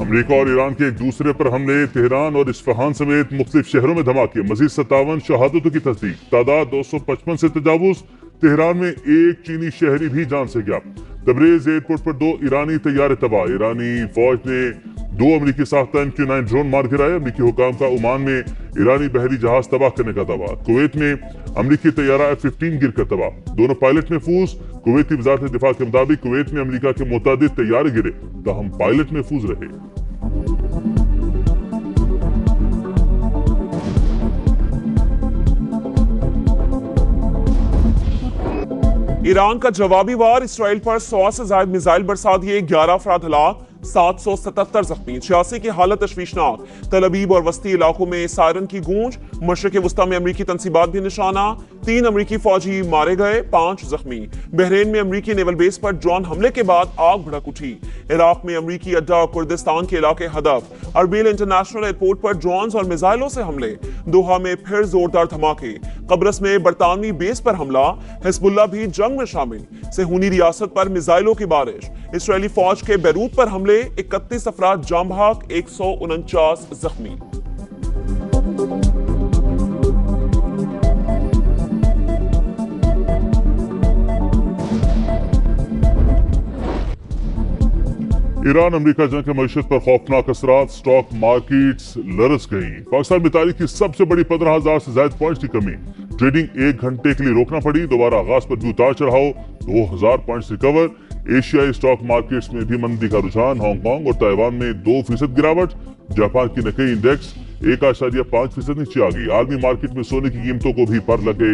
America और Iran के एक दूसरे पर हमले, तेहरान और इस्फहान समेत मुख्तलिफ शहरों में धमाके, मजीद 57 शहादतों की तस्दीक, तादाद 255 से तजावुज। तेहरान में एक चीनी शहरी भी जान से गया। तबरेज एयरपोर्ट पर 2 ईरानी तैयारे तबाह। ईरानी फौज ने 2 अमरीकी साख्ता MQ-9 ड्रोन मार गिराए। अमरीकी हुकाम का ओमान में ईरानी बहरी जहाज तबाह करने का दावा। कुवैत में अमरीकी तैयारा F-15 गिर कर तबाह, दोनों पायलट महफूज। कुवैती वजारत दिफा के मुताबिक कुवैत में अमरीका के मुतादिद तैयारे गिरे, ताहम पायलट महफूज रहे। ईरान का जवाबी वार, इसराइल पर 100 से ज्यादा मिसाइल बरसा दिए, 11 अफराद हलाक, 777 जख्मी, 86 की हालत तशवीशनाक। तल अबीब और वस्ती इलाकों में सायरन की गूंज। मशरक़ वस्ता में अमरीकी तंसीबात भी निशाना, 3 अमरीकी फौजी मारे गए, 5 जख्मी। बहरीन में अमरीकी नेवल बेस पर ड्रोन हमले के बाद आग भड़क उठी। इराक में अमरीकी अड्डा और कुर्दिस्तान के इलाके हदफ। अरबिल इंटरनेशनल एयरपोर्ट पर ड्रोन और मिसाइलों से हमले। दोहा में फिर जोरदार धमाके। कब्रस में बरतानवी बेस पर हमला। हिजबुल्लाह भी जंग में शामिल। सेहूनी रियासत पर मिसाइलों की बारिश। इसराइली फौज के बैरूत पर हमले, 31 अफराद जाम बहक, 149 जख्मी। ईरान अमेरिका जंग के मईशत पर खौफनाक असरात, स्टॉक मार्केट्स लरस गई। पाकिस्तान में तारीख की सबसे बड़ी 15,000 से ज्यादा पॉइंट्स की कमी। ट्रेडिंग 1 घंटे के लिए रोकना पड़ी। दोबारा आगाज पर भी उतार चढ़ाव, 2000 पॉइंट्स रिकवर। एशियाई स्टॉक मार्केट्स में भी मंदी का रुझान। हांगकांग और ताइवान में 2% गिरावट। जापान की निकेई इंडेक्स 1.5% नीचे आ गई। आलमी मार्केट में सोने की कीमतों को भी पर लगे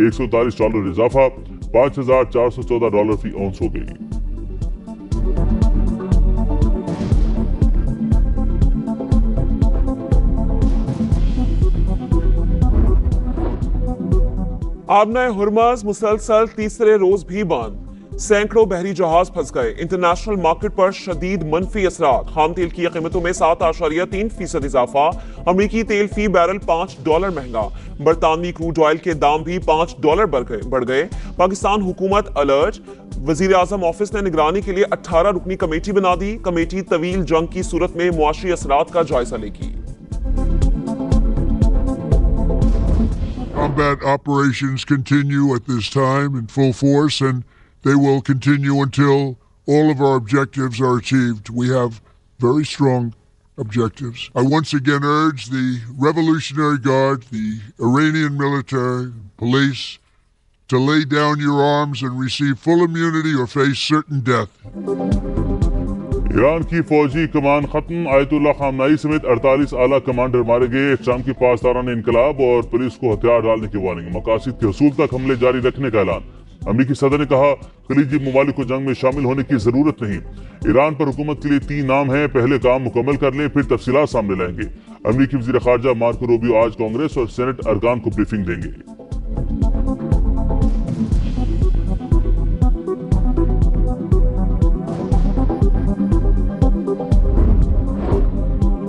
$143 इजाफा, $5,414 फी औंस हो गई। आबना हुर्मज़ मुसलसल तीसरे रोज भी बंद। सैकड़ों बहरी जहाज फंस गए। इंटरनेशनल मार्केट पर शदीद मनफी असरात। खाम तेल की कीमतों में 7.3% इजाफा। अमरीकी तेल फी बैरल $5 महंगा। बरतानवी क्रूड ऑयल के दाम भी $5 बढ़ गए। पाकिस्तान हुकूमत अलर्ट। वजीर आजम ऑफिस ने निगरानी के लिए 18 रुकनी कमेटी बना दी। कमेटी तवील जंग की सूरत में मुआशी असरात का जायजा लेगी। Combat operations continue at this time in full force, and they will continue until all of our objectives are achieved. We have very strong objectives. I once again urge the Revolutionary Guard, the Iranian military, police, to lay down your arms and receive full immunity or face certain death. Iran की फौजी कमान खत्म। Ayatollah खामनाई समेत 48 आला commander मारे गए। शाम की पासदारान इनकलाब और पुलिस को हथियार डालने की वार्निंग। मकासद के हसूल तक हमले जारी रखने का ऐलान। अमरीकी सदर ने कहा, खलीजी ममालिक को जंग में शामिल होने की जरूरत नहीं। ईरान पर हुकूमत के लिए 3 नाम हैं, पहले काम मुकम्मल कर लें, फिर तफसीलात सामने लाएंगे। अमरीकी वजीर खारजा मार्को रूबियो आज कांग्रेस और सेनेट अरकान को ब्रीफिंग देंगे।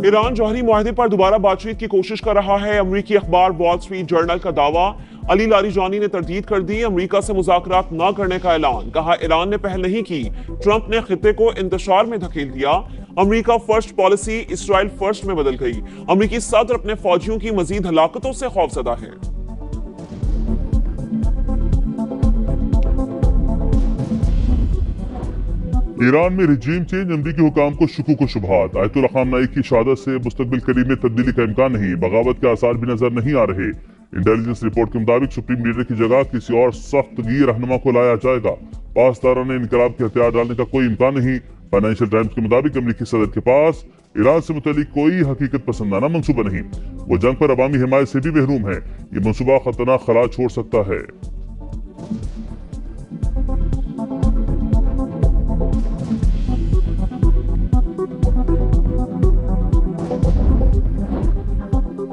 ईरान जौहरी मुआहदे पर दोबारा बातचीत की कोशिश कर रहा है। अमरीकी अखबार वॉल स्ट्रीट जर्नल का दावा। अली लारीजानी ने तरदीद कर दी। अमरीका से मुज़ाकरात न करने का ऐलान। कहा, ईरान ने पहल नहीं की, ट्रंप ने खित्ते को इंतशार में धकेल दिया। अमरीका फर्स्ट पॉलिसी इसराइल फर्स्ट में बदल गई। अमरीकी सदर अपने फौजियों की मजीद हलाकतों से खौफजदा है। ईरान में रिजीम चेंज, अमरीकी हुकाम को शुकूक व शुबहात। आयतुल्लाह खामनाई की शहादत से मुस्तकबिल करीब में तब्दीली का इम्कान नहीं। बगावत के आसार भी नजर नहीं आ रहे। इंटेलिजेंस रिपोर्ट के मुताबिक सुप्रीम लीडर की जगह किसी और सख्तगीर रहनुमा को लाया जाएगा। पासदारान इनकलाब के हथियार डालने का कोई इम्कान नहीं। फाइनेंशियल टाइम्स के मुताबिक अमरीकी सदर के पास ईरान से मुतालिक कोई हकीकत पसंदाना मंसूबा नहीं। वो जंग पर अवामी हिमायत से भी महरूम है। ये मंसूबा खतरनाक खला छोड़ सकता है।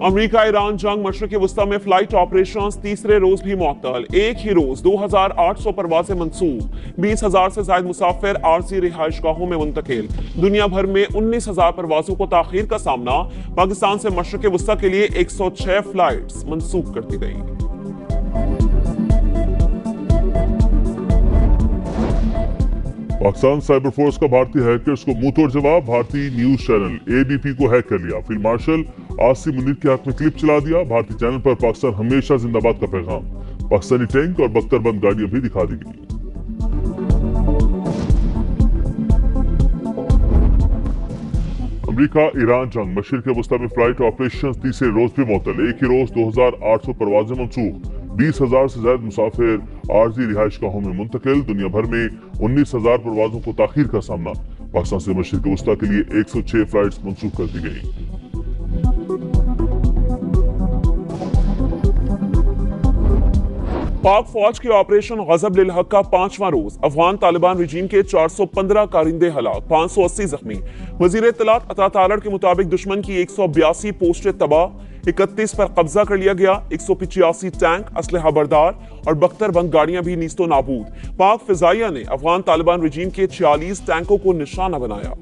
अमरीका ईरान जंग, मशरक़ वस्ता में फ्लाइट ऑपरेशंस तीसरे रोज भी मुअत्तल। एक ही रोज 2800 परवाजें मंसूब। 20,000 से ज्यादा मुसाफिर आरजी रिहाइशगाहों में मुंतकिल। दुनिया भर में 19,000 परवाजों को ताखीर का सामना। पाकिस्तान से मशरक़ वस्ता के लिए 106 फ्लाइट्स मंसूख कर दी गई। पाकिस्तान साइबर फोर्स का भारतीय हैकर्स को मुंहतोड़ जवाब। भारतीय न्यूज चैनल एबीपी को हैक कर लिया। फील्ड मार्शल आसिम मुनीर के हक में क्लिप चला दिया। भारतीय चैनल पर पाकिस्तान हमेशा जिंदाबाद का पैगाम। पाकिस्तानी टैंक और बख्तरबंद गाड़ियां भी दिखा दी गई। अमेरिका ईरान जंग, मशरिक़ वस्ता में फ्लाइट ऑपरेशन तीसरे रोज भी मुअत्तल। एक ही रोज 2800 परवाजें मनसूख। 20,000 से ज्यादा मुसाफिर आर्जी रिहाइश गाहों में मुंतकिल। दुनिया भर में 19,000 परवाजों को ताखीर का सामना। पाकिस्तान से मशरिक़ वस्ता के लिए 106 फ्लाइट्स मनसूख कर दी गई। पाक फौज के ऑपरेशन गजब लिल हक का 5वां रोज। अफगान तालिबान रजीम के 415 कारिंदे हलाक, 580 जख्मी। वजीर इत्तलात अता तालड़ के मुताबिक दुश्मन की 182 पोस्टें तबाह, 31 पर कब्जा कर लिया गया। 185 टैंक, असलहा बरदार और बख्तरबंद गाड़ियां भी नीस्तो नाबूद। पाक फिजाइया ने अफगान तालिबान रजीम के 46 टैंकों को निशाना बनाया।